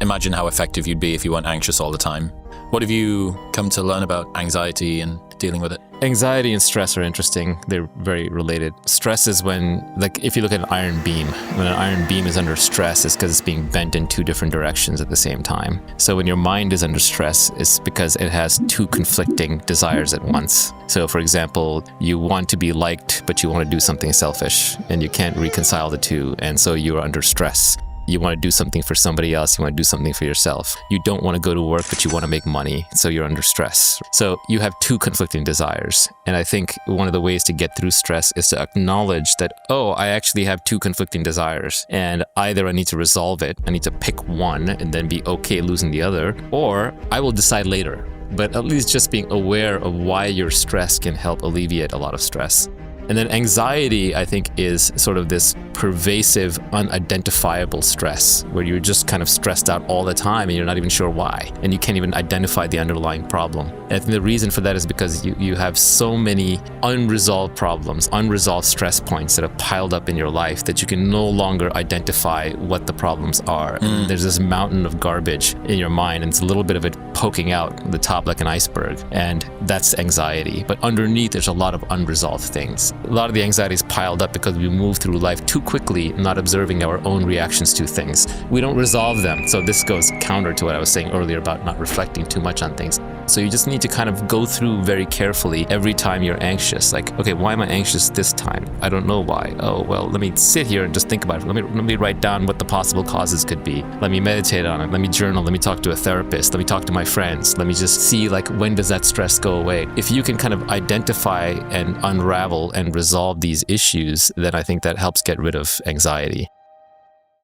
imagine how effective you'd be if you weren't anxious all the time. What have you come to learn about anxiety and dealing with it? Anxiety and stress are interesting. They're very related. Stress is when, like, if you look at an iron beam, when an iron beam is under stress, it's because it's being bent in two different directions at the same time. So when your mind is under stress, it's because it has two conflicting desires at once. So for example, you want to be liked, but you want to do something selfish, and you can't reconcile the two, and so you're under stress. You want to do something for somebody else, you want to do something for yourself. You don't want to go to work, but you want to make money, so you're under stress. So you have two conflicting desires. And I think one of the ways to get through stress is to acknowledge that, oh, I actually have two conflicting desires. And either I need to resolve it, I need to pick one and then be okay losing the other, or I will decide later. But at least just being aware of why you're stressed can help alleviate a lot of stress. And then anxiety, I think, is sort of this pervasive, unidentifiable stress where you're just kind of stressed out all the time and you're not even sure why. And you can't even identify the underlying problem. And I think the reason for that is because you have so many unresolved problems, unresolved stress points that have piled up in your life that you can no longer identify what the problems are. And there's this mountain of garbage in your mind, and it's a little bit of it poking out the top like an iceberg. And that's anxiety. But underneath, there's a lot of unresolved things. A lot of the anxiety is piled up because we move through life too quickly, not observing our own reactions to things. We don't resolve them. So this goes counter to what I was saying earlier about not reflecting too much on things. So you just need to kind of go through very carefully every time you're anxious. Like, okay, why am I anxious this time? I don't know why. Oh, well, let me sit here and just think about it. Let me write down what the possible causes could be. Let me meditate on it. Let me journal. Let me talk to a therapist. Let me talk to my friends. Let me just see, like, when does that stress go away? If you can kind of identify and unravel and resolve these issues, then I think that helps get rid of anxiety.